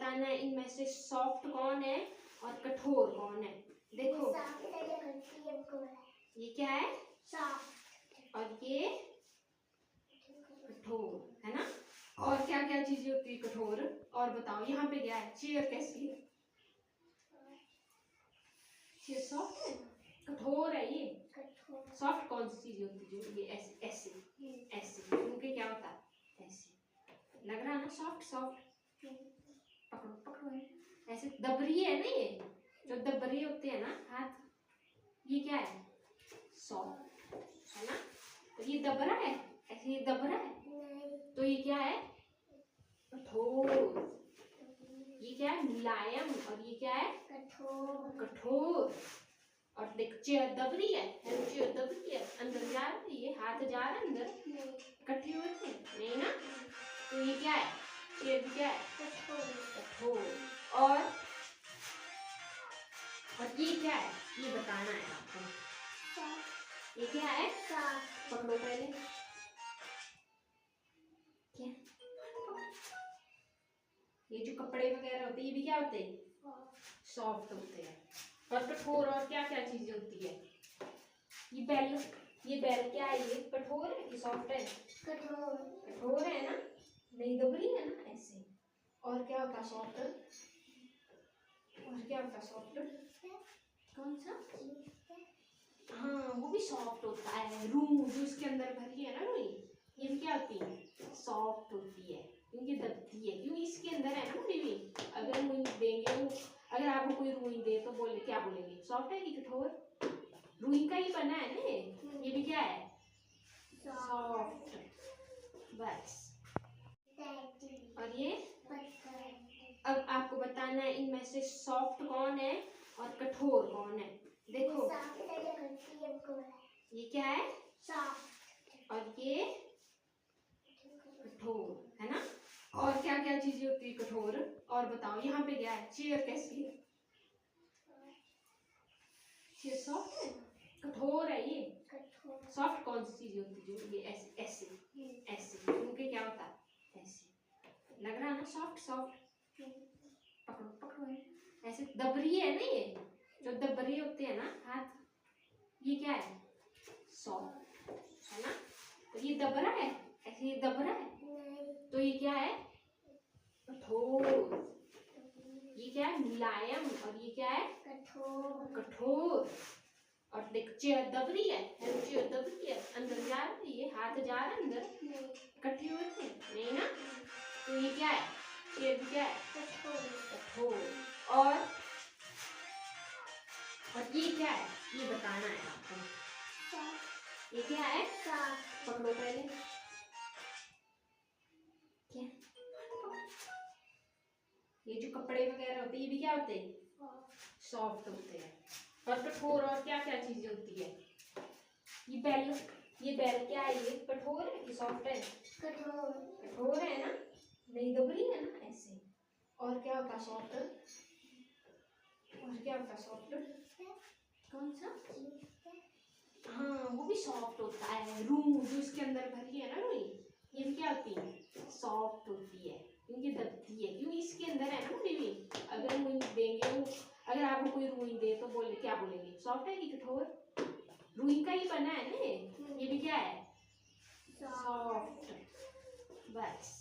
बताना है इनमें से सॉफ्ट कौन है और कठोर कौन है। देखो ये क्या है, सॉफ्ट, और ये कठोर है ना। और क्या क्या चीजें होती है कठोर, और बताओ यहाँ पे क्या है, चेयर कैसी है, चेयर सॉफ्ट है, कठोर है ये। सॉफ्ट कौन सी चीज होती है, जो ये ऐसे ऐसे ऐसे, क्योंकि क्या होता है ऐसे, लग रहा है ना सॉफ्ट सॉफ्ट, पकड़ो पकड़ो है ऐसे, दबरी है ना ये, जो दबरी होते हैं ना हाथ, ये क्या है, सॉफ्ट है ना। तो ये दबरा है ऐसे, ये दबरा है, तो ये क्या है, कठोर। ये क्या है, मुलायम, और ये क्या है, कठोर कठोर। और देख चेयर दबरी है, चेयर दबरी है, अंदर जा रही है, हाथ जा रहा है अंदर, इकट्ठी हुए थे नहीं ना। तो ये क्या है, चेयर क्या है, कठोर। और ये क्या है, ये बताना है आपको, ये क्या है, पकड़ो पहले, क्या, ये जो कपड़े वगैरह होते हैं ये भी क्या होते हैं, सॉफ्ट होते हैं। और कठोर और क्या क्या चीजें होती है, ये बेल क्या है, ये कठोर है कि सॉफ्ट है, कठोर है ना, नहीं दबरी है ना ऐसे। और क्या होता है सॉफ्ट, और क्या होता है सॉफ्ट, कौन सा, हाँ वो भी सॉफ्ट होता है, रूह जो इसके अंदर भरी है ना रुई, ये भी क्या होती है, सॉफ्ट होती है, क्योंकि दबती है, क्योंकि इसके अंदर है ना रुई। अगर रुई देंगे वो, अगर आपको कोई रुई दे तो बोले क्या बोलेंगे, सॉफ्ट है कि कठोर, रुई का ही बना है ना ये भी क्या है, सॉफ्ट, बस। और ये अब आपको बताना है इनमें से सॉफ्ट कौन है और कठोर कौन है। देखो ये क्या है, सॉफ्ट, और ये कठोर है ना। और क्या क्या चीजें होती है कठोर, और बताओ यहाँ पे क्या है, चेयर कैसी है, चेयर सॉफ्ट है, कठोर है ये। सॉफ्ट कौन सी चीज होती है, जो ये ऐसे ऐसे ऐसे, क्योंकि क्या होता है ऐसे, लग रहा है ना सॉफ्ट सॉफ्ट, पकड़ो पकड़ो है ऐसे, दबरी है ना ये, जो दबरी होते हैं ना हाथ, ये क्या है, सॉफ्ट है ना। तो ये दबरा है ऐसे, ये दबरा है, तो ये क्या है, कठोर। ये क्या है, मुलायम, और ये क्या है, कठोर। और देख चेयर दबरी है, चेयर दबरी है, अंदर जा रही है, हाथ जा रहा है अंदर, इकट्ठी हुए थे नहीं ना। तो ये क्या है, चेयर क्या है, कठोर। और ये क्या है, ये बताना है आपको, ये क्या है, पकड़ो पहले, क्या, ये जो कपड़े वगैरह होते हैं ये भी क्या होते हैं, सॉफ्ट होते हैं। और कठोर और क्या क्या चीजें होती है, ये बेल क्या है, ये कठोर है कि सॉफ्ट है, कठोर है ना, नहीं दबरी है ना ऐसे। और क्या होता है सॉफ्ट, और क्या होता है सॉफ्ट, कौन सा, हाँ वो भी सॉफ्ट होता है, रूह जो इसके अंदर भरी है ना रुई, ये भी क्या होती है, सॉफ्ट होती है, क्योंकि दबती है, क्योंकि इसके अंदर है ना रुई। अगर रुई देंगे वो, अगर आपको कोई रुई दे तो बोले क्या बोलेंगे, सॉफ्ट है कि कठोर, रुई का ही बना है ना ये भी क्या है, सॉफ्ट, बस।